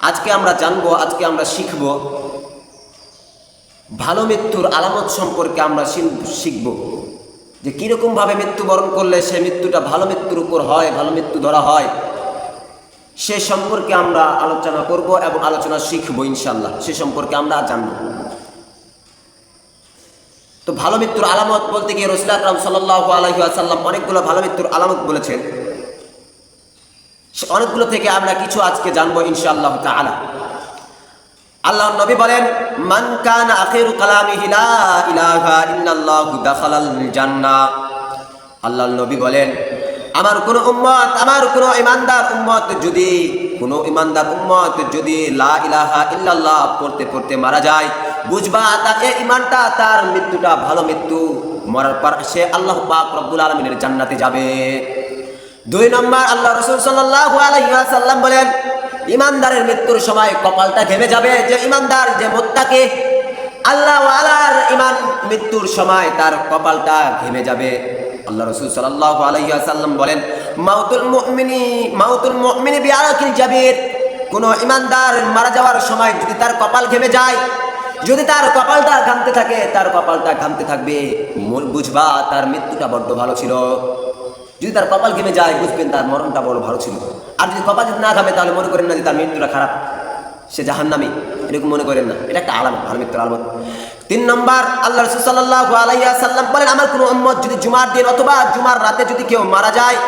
আজকে আমরা জানবো, আজকে আমরা শিখব ভালো মৃত্যুর আলামত সম্পর্কে। আমরা শিখব যে কীরকমভাবে মৃত্যুবরণ করলে সে মৃত্যুটা ভালো মৃত্যুর উপর হয়, ভালো মৃত্যু ধরা হয়, সে সম্পর্কে আমরা আলোচনা করব এবং আলোচনা শিখব ইনশাল্লাহ। সে সম্পর্কে আমরা জানব। তো ভালো মৃত্যুর আলামত বলতে গিয়ে রাসূল আকরাম সাল্লাল্লাহু আলাইহি ওয়াসাল্লাম অনেকগুলো ভালো মৃত্যুর আলামত বলেছেন। অনেকগুলো থেকে আমরা কিছু আজকে জানবো ইনশাআল্লাহ তাআলা। আল্লাহর নবী বলেন, মান কানা আখিরু কালামিহি লা ইলাহা ইল্লাল্লাহু দাখালাল জান্নাহ। আল্লাহর নবী বলেন, আমার কোন উম্মত, আমার কোন ঈমানদার উম্মত যদি লা ইলাহা ইল্লাল্লাহ পড়তে পড়তে মারা যায়, বুঝবা তার ঈমানটা, তার মৃত্যুটা ভালো মৃত্যু। মরার পর সে আল্লাহ পাক রব্বুল আলামিনের জান্নাতে যাবে। 2 নম্বর, আল্লাহ রাসূল সাল্লাল্লাহু আলাইহি ওয়াসাল্লাম বলেন, ঈমানদারের মৃত্যুর সময় কপালটা ঘেমে যাবে। যে ঈমানদার, যে মুত্তাকি আল্লাহ ওয়ালার ঈমান, মৃত্যুর সময় তার কপালটা ঘেমে যাবে। আল্লাহ রাসূল সাল্লাল্লাহু আলাইহি ওয়াসাল্লাম বলেন, মাউতুল মুমিনি বিআরাকিল জাবির। কোন ঈমানদার মারা যাওয়ার সময় যদি তার কপাল ঘেমে যায়, যদি তার কপালটা ঘামতে থাকে, তার কপালটা ঘামতে থাকবে, বুঝবা তার মৃত্যুটা বড্ড ভালো ছিল। যদি তার কপাল ঘেমে যায়, বুঝবেন তার মরণটা বড় ভালো ছিল। আর যদি কপাল যদি না ঘামে, তাহলে মনে করেন না যে তার মৃত্যুটা খারাপ, সে জাহান্নামী, এরকম মনে করেন না। এটা একটা আলামত, ভালো মৃত্যুর আলামত। 3 নম্বর, আল্লাহ রাসূল সাল্লাল্লাহু আলাইহি ওয়াসাল্লাম বলেন, আমার কোনো উম্মত যদি জুমার দিন অথবা জুমার রাতে যদি কেউ মারা যায়,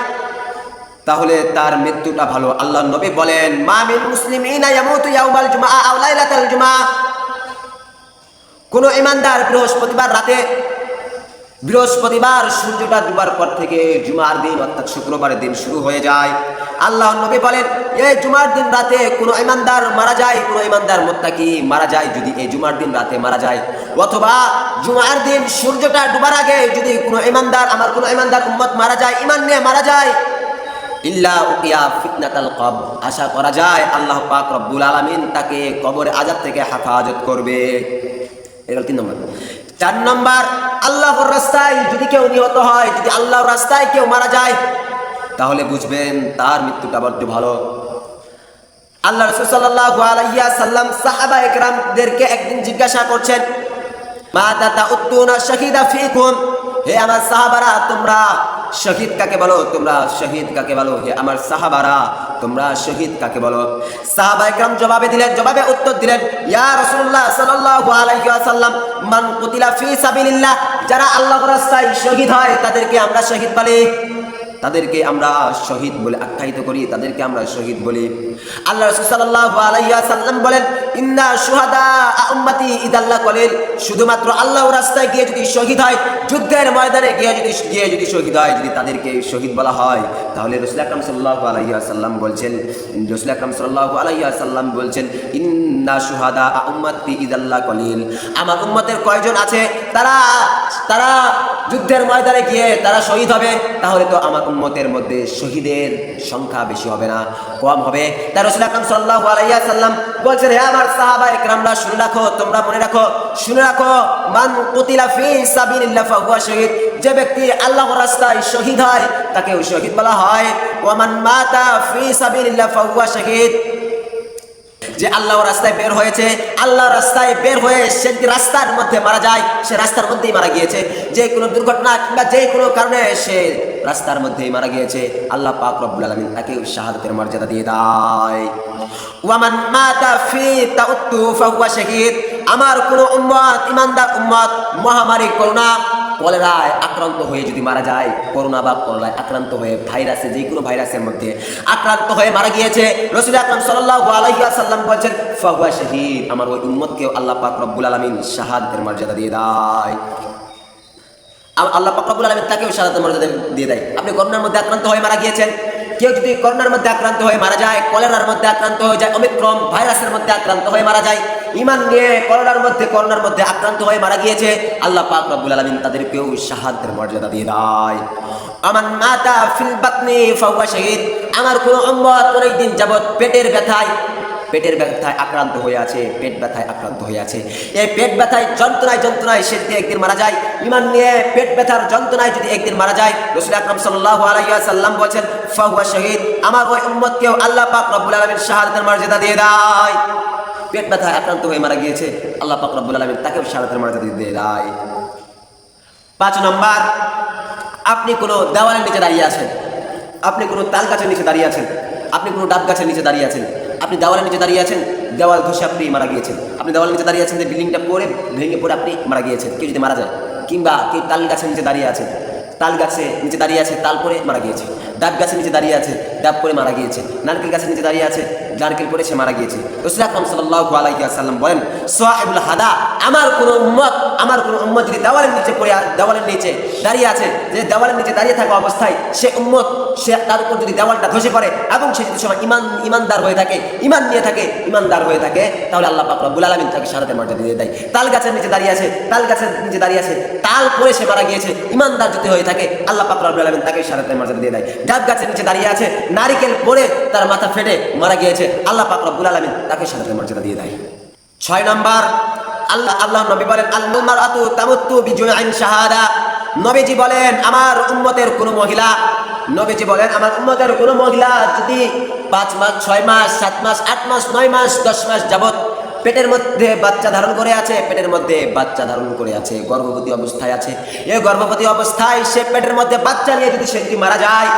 তাহলে তার মৃত্যুটা ভালো। আল্লাহর নবী বলেন, মা মিন মুসলিমিনা ইয়ামুতু ইয়াউমাল জুমআ আও লাইলাতাল জুমআ। কোন ঈমানদার বৃহস্পতিবার সূর্যটা ডুবার পর থেকে জুমার দিন অর্থাৎ শুক্রবারের দিন শুরু হয়ে যায়। আল্লাহর নবী বলেন, এই জুমার দিন রাতে কোনো ঈমানদার মারা যায়, কোনো ঈমানদার মুত্তাকি মারা যায়, যদি এই জুমার দিন রাতে মারা যায়, অথবা জুমার দিন সূর্যটা ডুবার আগে যদি কোনো ঈমানদার, আমার কোনো ঈমানদার উম্মত মারা যায়, ঈমান নিয়ে মারা যায়, ইল্লা উকিয়া ফিতনাতাল কবর, আশা করা যায় আল্লাহ পাক রব্বুল আলামিন তাকে কবরে আযাব থেকে হেফাজত করবে। এটা 3 নম্বর। 4 নম্বর, আল্লাহর রাস্তায় যদি কেউ নিহত হয়, যদি আল্লাহর রাস্তায় কেউ মারা যায়, তাহলে বুঝবেন তার মৃত্যুটা বড্ড ভালো। আল্লাহ রাসূল সাল্লাল্লাহু আলাইহি ওয়াসাল্লাম সাহাবায়ে কেরামদেরকে একদিন জিজ্ঞাসা করছেন, মা তাতাউতুনা শাহিদা ফিকুম। হে আমার সাহাবারা, তোমরা শহীদ কাকে বলো? তোমরা শহীদ কাকে বলো? হে আমার সাহাবারা, তোমরা শহীদ কাকে বলো? সাহাবায়ে কেরাম জবাবে উত্তর দিলেন, ইয়া রাসূলুল্লাহ সাল্লাল্লাহু আলাইহি ওয়াসাল্লাম, মান কুতিলা ফি সাবিলিল্লাহ। যারা আল্লাহর রাস্তায় শহীদ হয় তাদেরকে আমরা শহীদ বলি, তাদেরকে আমরা শহীদ বলে আখ্যায়িত করি, তাদেরকে আমরা শহীদ বলি। আল্লাহ রাসূল সাল্লাল্লাহু আলাইহি ওয়াসাল্লাম বলেন, ইন্না শুহাদা উম্মতি ইদাল্লাহ কলিল। শুধুমাত্র আল্লাহর রাস্তায় গিয়ে যদি শহীদ হয়, যুদ্ধের ময়দানে গিয়ে যদি শহীদ হয়, যদি তাদেরকে শহীদ বলা হয়, তাহলে রাসূল আকরাম সাল্লাল্লাহু আলাইহি ওয়াসাল্লাম বলছেন, ইন্না শুহাদা উম্মতি ইদাল্লাহ কলিল। আমার উম্মতের কয়জন আছে তারা যুদ্ধের ময়দানে গিয়ে তারা শহীদ হবে, তাহলে তো আমার উম্মতের মধ্যে শহীদের সংখ্যা বেশি হবে না, কম হবে। তাই রাসূল আকরাম সাল্লাল্লাহু আলাইহি ওয়াসাল্লাম বলছেন, হে আমার সাহাবায়ে কেরামরা, শুনে রাখো, তোমরা শুনে রাখো, মান কুতিলা ফি সাবিলিল্লাহ ফাহুয়া শহীদ। যে ব্যক্তি আল্লাহর রাস্তায় শহীদ হয় তাকেও শহীদ বলা হয়। ওয়া মান মাতা ফি সাবিলিল্লাহ ফাহুয়া শহীদ। যে আল্লাহর রাস্তায় বের হয়েছে, আল্লাহর রাস্তায় বের হয়ে সে রাস্তার মধ্যে মারা যায়, সে রাস্তার মধ্যেই মারা গিয়েছে। যে কোনো দুর্ঘটনা কিংবা যে কোনো কারণে সে রাস্তার মধ্যেই মারা গিয়েছে, আল্লাহ পাক রব্বুল আলামিন তাকে শাহাদাতের মর্যাদা দিয়ে দেয়। ওয়া মান মাতা ফি তাউতু ফাহুয়া শাহীদ। আমার কোন উম্মত, ঈমানদার উম্মত মহামারী কলেরায় আক্রান্ত হয়ে যদি মারা যায়, করোনা বা কলেরায় আক্রান্ত হয়ে, ভাইরাসে, যে কোনো ভাইরাসের মধ্যে আক্রান্ত হয়ে মারা গিয়েছে, রাসূল আকরাম সাল্লাল্লাহু আলাইহি ওয়াসাল্লাম বলেন, ফাহুয়া শাহীদ। আমার ওই উম্মতকেও আল্লাহ পাক রব্বুল আলামিন শাহাদাতের মর্যাদা দিয়ে দেয়। আল্লাহ পাক রব্বুল আলামিন তাকেও শাহাদাতের মর্যাদা দিয়ে দেয়। আপনি করোনার মধ্যে আক্রান্ত হয়ে মারা গিয়েছেন, কেউ যদি করোনার মধ্যে আক্রান্ত হয়ে মারা যায়, কলেরার মধ্যে আক্রান্ত হয়ে যায়, ওমিক্রন ভাইরাসের মধ্যে আক্রান্ত হয়ে মারা যায়, ঈমান নিয়ে করোনার মধ্যে আক্রান্ত হয়ে মারা গিয়েছে, আল্লাহ পাক রব্বুল আলামিন তাদেরকেও শাহাদাতের মর্যাদা দিয়ে দেয়। আমান মাতা ফিল বাতনি ফাহুয়া শাহীদ। আমার কোন উম্মত অনেক দিন যাবত পেটের ব্যথায় আক্রান্ত হয়ে আছে, পেট ব্যথায় আক্রান্ত হয়ে আছে, এই পেট ব্যথায় যন্ত্রণায় সে একদিন মারা যায়, ইমান নিয়ে পেট ব্যথার যন্ত্রণায় যদি একদিন মারা যায়, রাসূল আকরাম সাল্লাল্লাহু আলাইহি ওয়াসাল্লাম বলেন ফাহুয়া শহীদ, আমার ওই উম্মতকেও আল্লাহ পাক রব্বুল আলামিন শাহাদাতের মর্যাদা দিয়ে দেয়। পেট ব্যথায় আক্রান্ত হয়ে মারা গিয়েছে, আল্লাহ পাক রব্বুল আলামিন তাকেও শাহাদাতের মর্যাদা দিয়ে দেয়। 5 নম্বর, আপনি কোনো দেওয়ালের নিচে দাঁড়িয়ে আছেন, আপনি কোনো তাল গাছের নিচে দাঁড়িয়ে আছেন, আপনি কোনো ডাব গাছের নিচে দাঁড়িয়ে আছেন, আপনি দেওয়ালের নিচে দাঁড়িয়ে আছেন, দেওয়াল ধসে আপনি মারা গিয়েছেন, আপনি দেওয়ালের নিচে দাঁড়িয়ে আছেন, যে বিল্ডিংটা পড়ে ভেঙে পড়ে আপনি মারা গিয়েছেন, কেউ যদি মারা যায়, কিংবা কেউ তাল গাছের নিচে দাঁড়িয়ে আছেন, তাল গাছে নিচে দাঁড়িয়ে আছে, তাল পরে মারা গিয়েছে, ডাব গাছের নিচে দাঁড়িয়ে আছে, ডাব পরে মারা গিয়েছে, নারকেল গাছের নিচে দাঁড়িয়ে আছে, নারকেল পরে সে মারা গিয়েছে। রাসূল আকরাম সাল্লাল্লাহু আলাইহি ওয়াসাল্লাম বলেন সাহিবুল হাদা, আমার কোন উম্মত যদি দেওয়ালের নিচে পড়ে, দেওয়ালের নিচে দাঁড়িয়ে আছে, যে দেওয়ালের নিচে দাঁড়িয়ে থাকা অবস্থায় সে উম্মত, সে তার উপর যদি দেওয়ালটা ধসে পড়ে এবং সে যদি সময় ইমানদার হয়ে থাকে, ইমান নিয়ে থাকে, ইমানদার হয়ে থাকে, তাহলে আল্লাহ পাক রব্বুল আলামিন তাকে শাহাদাতের মর্যাদা দিয়ে দেয়। তাল গাছের নিচে দাঁড়িয়ে আছে, তাল গাছের নিচে দাঁড়িয়ে আছে, তাল পরে সে মারা গিয়েছে, ইমানদার যদি হয়ে থাকে, আল্লাহ পাক রব্বুল আলামিন তাকে শাহাদাতের মর্যাদা দিয়ে দেয়। ডাব গাছের নিচে দাঁড়িয়ে আছে, নারকেল পরে তার মাথা ফেটে মারা গিয়েছে, আল্লাহ পাক রব্বুল আলামিন তাকে শাহাদাতের মর্যাদা দিয়ে দেয়। 6 নম্বর, আল্লাহ নবী বলেন আল মারআতু তামুতু বিজুআইন শাহাদা, নবীজি বলেন আমার উম্মতের কোন মহিলা, নবীজি বলেন আমার উম্মতের কোন মহিলা যদি 5 মাস 6 মাস 7 মাস 8 মাস 9 মাস 10 মাস যাবত পেটের মধ্যে বাচ্চা ধারণ করে আছে, পেটের মধ্যে বাচ্চা ধারণ করে আছে, গর্ভবতী অবস্থায় আছে, এই গর্ভবতী অবস্থায় সে পেটের মধ্যে বাচ্চা নিয়ে যদি সে মারা যায়,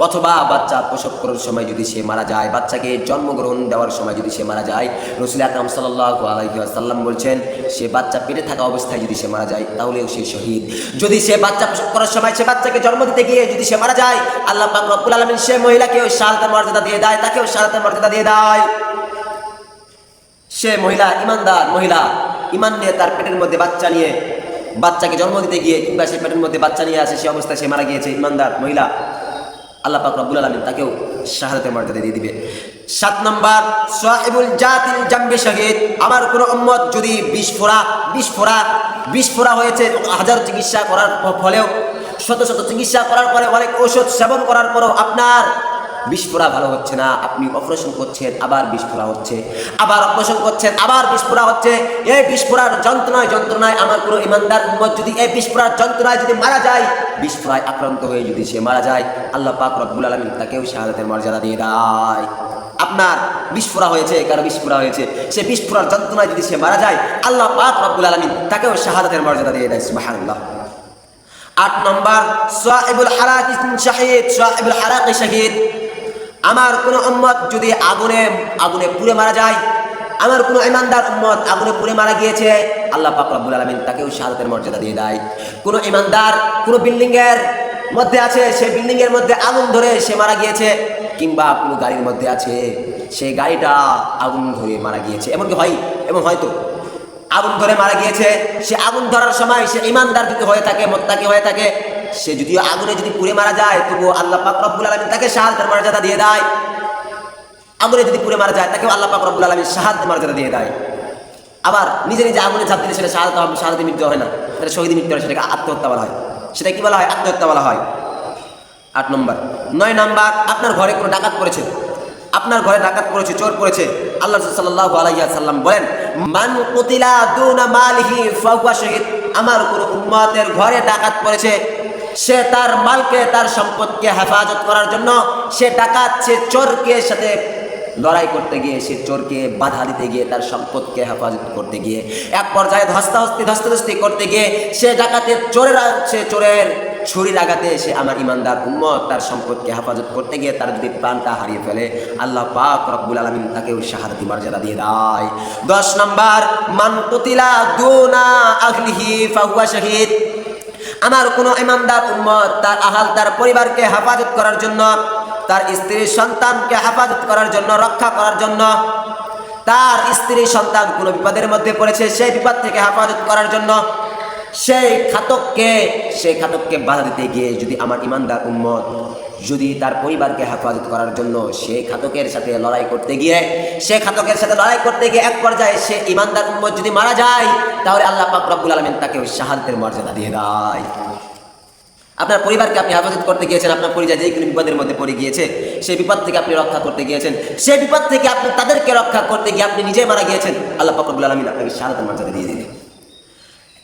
অথবা বাচ্চা প্রসব করার সময় যদি সে মারা যায়, বাচ্চাকে জন্মগ্রহণ দেওয়ার সময় যদি সে মারা যায়, রাসূল আকরাম সাল্লাল্লাহু আলাইহি ওয়াসাল্লাম বলছেন সে বাচ্চা পেটে থাকা অবস্থায় যদি সে মারা যায় তাহলেও সে শহীদ। যদি সে বাচ্চা প্রসব করার সময় সে বাচ্চাকে জন্ম দিতে গিয়ে যদি সে মারা যায়, আল্লাহ পাক রব্বুল আলামিন সে মহিলাকেও শাহাদাতের মর্যাদা দিয়ে দেয়, তাকেও শাহাদাতের মর্যাদা দিয়ে দেয়। সে মহিলা ইমানদার মহিলা, ইমান নিয়ে তার পেটের মধ্যে বাচ্চা নিয়ে, বাচ্চাকে জন্ম দিতে গিয়ে কিংবা সে পেটের মধ্যে বাচ্চা নিয়ে আসে, সে অবস্থায় সে মারা গিয়েছে, ইমানদার মহিলা, আল্লাহ পাক রব্বুল আলামিন তাকেও শাহাদাতের মর্যাদা দিয়ে দিবে। 7 নম্বর, সাহিবুল জাতিল জামবি শহীদ, আমার কোন উম্মত যদি বিষ ফোড়া হয়েছে, হাজার চিকিৎসা করার ফলেও, শত চিকিৎসা করার পরে, অনেক ঔষধ সেবন করার পরেও আপনার বিষ ফোড়া ভালো হচ্ছে না, আপনি অপারেশন করছেন আবার বিষ ফোড়া হচ্ছে, আবার অপারেশন করছেন আবার বিষ ফোড়া হচ্ছে, এই বিষ ফোড়ার যন্ত্রণায় আমার কোনো ইমানদার উম্মত যদি এই বিষ ফোড়ার যন্ত্রণায় যদি মারা যায়, বিষ ফোড়ায় আক্রান্ত হয়ে যদি সে মারা যায়, আল্লাহ পাক রব্বুল আলামিন তাকেও শাহাদাতের মর্যাদা দিয়ে দেয়। আপনার বিষ ফোড়া হয়েছে, কারো বিষ ফোড়া হয়েছে, সে বিষ ফোড়ার যন্ত্রণায় যদি সে মারা যায়, আল্লাহ পাক রব্বুল আলামিন তাকেও শাহাদাতের মর্যাদা দিয়ে দেয়। সুবহানাল্লাহ। 8 নম্বর, সাহিবুল হারাকি শহীদ, সাহিবুল হারাকি শহীদ, আমার কোন উম্মত যদি আগুনে পুড়ে মারা যায়, আমার কোন ইমানদার উম্মত আগুনে পুড়ে মারা গিয়েছে, আল্লাহ পাক রব্বুল আলামিন তাকেও শাহাদাতের মর্যাদা দিয়ে দেয়। কোন ইমানদার কোন বিল্ডিং এর মধ্যে আছে, সেই বিল্ডিং এর মধ্যে আগুন ধরে সে মারা গিয়েছে, কিংবা কোন গাড়ির মধ্যে আছে, সেই গাড়িটা আগুন ধরে মারা গিয়েছে, এমন হয়তো আগুন ধরে মারা গিয়েছে, সে আগুন ধরার সময় সে ইমানদার যদি হয়ে থাকে, মুত্তাকি হয়ে থাকে, সে যদিও আগুনে যদি পুড়ে মারা যায়, তবুও আল্লাহ পাক রব্বুল আলামিন তাকে শাহাদাতের মর্যাদা দিয়ে দেয়। আগুনে যদি পুড়ে মারা যায়, তাকেও আল্লাহ পাক রব্বুল আলামিন শাহাদাতের মর্যাদা দিয়ে দেয়। আবার নিজে আগুনে ঝাঁপ দিলে সেটা শাহাদাতের মৃত্যু হয় না, সেটা শহীদ মৃত্যু হয়, সেটাকে আত্মহত্যা বলা হয়। সেটা কি বলা হয়? আত্মহত্যা বলা হয়। 8 নম্বর। 9 নম্বর, আপনার ঘরে কোনো ডাকাত পড়েছে, আপনার ঘরে ডাকাত পড়েছে, চোর পড়েছে, আল্লাহ সাল্লাল্লাহু আলাইহি ওয়াসাল্লাম বলেন মান কুতিলা দুনা মালিহি ফাহুয়া শহীদ, আমার কোন উম্মতের ঘরে ডাকাত পড়েছে, সে তার মালকে, তার সম্পদকে হেফাজত করার জন্য সে ডাকাত, সে চোরকে সাথে লড়াই করতে গিয়ে, সে চোরকে বাধা দিতে গিয়ে, তার সম্পদকে হেফাজত করতে গিয়ে, এক পর্যায়ে ধস্তাধস্তি করতে গিয়ে সে ডাকাতের চোরের ছুরির আঘাতে সে আমার ইমানদার উম্মত তার সম্পদকে হেফাজত করতে গিয়ে তার যদি প্রাণটা হারিয়ে ফেলে, আল্লাহ পাক রব্বুল আলামিন তাকেও শাহাদাতি মর্যাদা দিয়ে দেয়। 10 নম্বর, মান কুতিলা দুনা আহলিহি ফাহুয়া শহীদ, আমার কোন ইমানদার উম্মত তার আহাল, তার পরিবারকে হেফাজত করার জন্য, তার স্ত্রী সন্তানকে হেফাজত করার জন্য, রক্ষা করার জন্য, তার স্ত্রী সন্তান কোনো বিপদের মধ্যে পড়েছে, সেই বিপদ থেকে হেফাজত করার জন্য সেই খাতককে বাধা দিতে গিয়ে যদি আমার ইমানদার উম্মত যদি তার পরিবারকে হেফাজত করার জন্য সেই খাতকের সাথে লড়াই করতে গিয়ে এক পর্যায়ে সে ইমানদার উম্মত যদি মারা যায়, তাহলে আল্লাহ পাক রব্বুল আলামিন তাকেও শাহাদাতের মর্যাদা দিয়ে দেয়। আপনার পরিবারকে আপনি হেফাজত করতে গিয়েছেন, আপনার পরিবার যে কোনো বিপদের মধ্যে পড়ে গিয়েছে, সেই বিপদ থেকে আপনি রক্ষা করতে গিয়েছেন, সেই বিপদ থেকে আপনি তাদেরকে রক্ষা করতে গিয়ে আপনি নিজে মারা গিয়েছেন, আল্লাহ পাক রব্বুল আলামিন আপনাকে শাহাদাতের মর্যাদা দিয়ে দিলেন।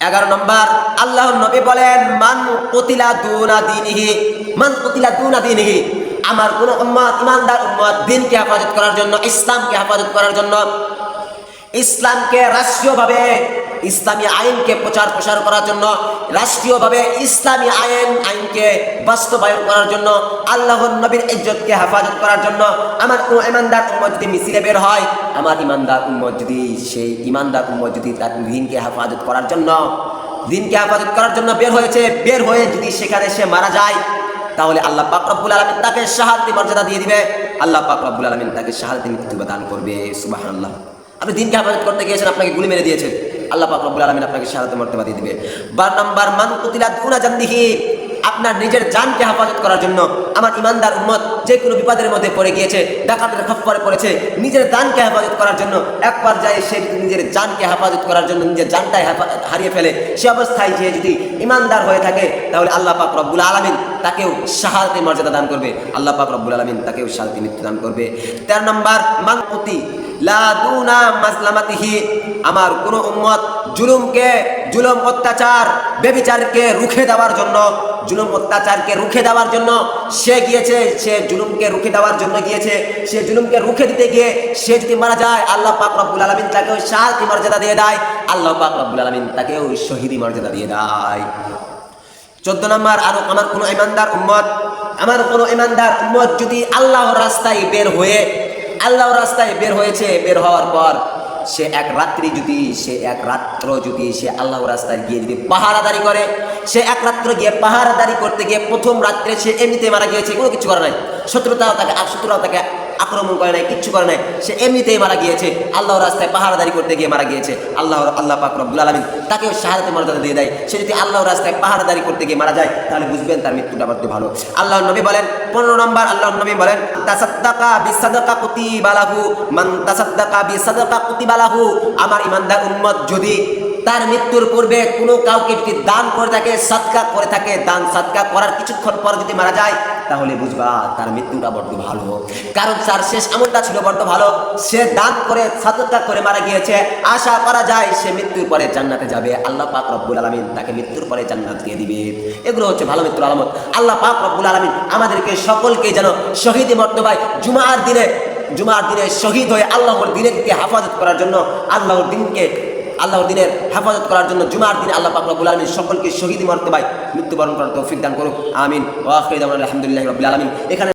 11 নম্বর, আল্লাহর নবী বলেন মান কুতিলা দুনা দীনিহি, মান কুতিলা দুনা দীনিহি, আমার কোন উম্মত, ইমানদার উম্মত দ্বীনকে হেফাজত করার জন্য, ইসলামকে হেফাজত করার জন্য, ইসলামকে রাষ্ট্রীয়ভাবে, ইসলামী আইনকে প্রসার করার জন্য, রাষ্ট্রীয়ভাবে ইসলামী আইনকে বাস্তবায়ন করার জন্য, আল্লাহর নবীর ইজ্জতকে হেফাজত করার জন্য আমার কোন ইমানদার উম্মত যদি মিছিলে বের হয়, আমার ইমানদার উম্মত যদি, সেই ইমানদার উম্মত যদি তার দ্বীনকে হেফাজত করার জন্য, দ্বীনকে হেফাজত করার জন্য বের হয়ে যদি সেখানে সে মারা যায়, তাহলে আল্লাহ পাক রব্বুল আলামিন তাকে শাহাদাতের মর্যাদা দিয়ে দিবে। আল্লাহ পাক রব্বুল আলামিন তাকে শাহাদাতের মৃত্যু দান করবে। সুবহানাল্লাহ। আপনি দ্বীনকে হেফাজত করতে গিয়েছেন, আপনাকে গুলি মেরে দিয়েছেন, আল্লাহ পাক রব্বুল আলামিন আপনাকে শাহাদাতের মর্যাদা দিয়ে দিবে। 12 নম্বর, মান কুতিলা দুনা জানদিহি, আপনার নিজের জানকে হেফাজত করার জন্য, আমার ইমানদার উম্মত যে কোনো বিপদের মধ্যে পড়ে গিয়েছে, ডাকাতের খপ্পরে পড়েছে, নিজের জানকে হেফাজত করার জন্য এক পর্যায়ে সে নিজের জানকে হেফাজত করার জন্য নিজের জানটাই হারিয়ে ফেলে, সে অবস্থায় যে যদি ইমানদার হয়ে থাকে, তাহলে আল্লাহ পাক রব্বুল আলামিন তাকেও শাহাদাতের মর্যাদা দান করবে। আল্লাহ পাক রব্বুল আলামিন তাকেও শাহাদাতের মৃত্যু দান করবে। 13 নম্বর, মান কুতি লা দুনা মাজলামাতিহি, আমার কোন উম্মত জুলুম অত্যাচার ব্যভিচারকে রুখে দেওয়ার জন্য, জুলুম অত্যাচারকে রুখে দেওয়ার জন্য সে গিয়েছে, সে জুলুমকে রুখে দেওয়ার জন্য গিয়েছে, সে জুলুমকে রুখে দিতে গিয়ে সে যদি মারা যায়, আল্লাহ পাক রব্বুল আলামিন তাকেও শাহাদাতের মর্যাদা দিয়ে দেয়, আল্লাহ পাক রব্বুল আলামিন তাকেও শহীদি মর্যাদা দিয়ে দেয়। 14 নম্বর, আর আমার কোনো ইমানদার উম্মত যদি আল্লাহর রাস্তায় বের হয়েছে, বের হওয়ার পর সে এক রাত্র যদি সে আল্লাহর রাস্তায় গিয়ে যদি পাহারাদারি করে, সে এক রাত্র গিয়ে পাহারাদারি করতে গিয়ে প্রথম রাত্রে সে এমনিতে মারা গিয়েছে, কোনো কিছু করে নাই, শত্রুরাও তাকে আক্রমণ করে নাই, কিচ্ছু করে নাই, সে এমনিতেই মারা গিয়েছে, আল্লাহর রাস্তায় পাহারাদারি করতে গিয়ে মারা গিয়েছে, আল্লাহ পাক রব্বুল আলামিন তাকেও শাহাদাতের মর্যাদা দিয়ে দেয়। সে যদি আল্লাহর রাস্তায় পাহারাদারি করতে গিয়ে মারা যায়, তাহলে বুঝবেন তার মৃত্যুটা বড্ড ভালো। আল্লাহর নবী বলেন 15 নম্বর, আল্লাহর নবী বলেন তাসাদ্দাকা বিসাদাকা কুতিবা লাহু, মান তাসাদ্দাকা বিসাদাকা কুতিবা লাহু, আমার ইমানদার উম্মত যদি তার মৃত্যুর পূর্বে কোনো কাউকে যদি দান করে থাকে, সাদকা করে থাকে, দান সাদকা করার কিছুক্ষণ পর যদি মারা যায়, তাহলে বুঝবা তার মৃত্যুটা বড্ড ভালো, কারণ তার শেষ আমলটা ছিল বড্ড ভালো, সে দান করে সাদকা করে মারা গিয়েছে, আশা করা যায় সে মৃত্যুর পরে জান্নাতে যাবে, আল্লাহ পাক রব্বুল আলামিন তাকে মৃত্যুর পরে জান্নাত দিয়ে দিবে। এগুলো হচ্ছে ভালো মৃত্যুর আলামত। আল্লাহ পাক রব্বুল আলামিন আমাদেরকে সকলকে যেন শহীদ মর্তবায় জুমার দিনে শহীদ হয়ে আল্লাহর দ্বীনকে হেফাজত করার জন্য, আল্লাহর দিনের হেফাজত করার জন্য জুমার দিনে আল্লাহ পাক রব্বুল আলামিন সকলকে শহীদ মর্তবায় মৃত্যুবরণ করার তৌফিক দান করুক। আমিন। ওয়া আখিরু দাওয়ানা আলহামদুলিল্লাহি রাব্বিল আলামিন। এখানে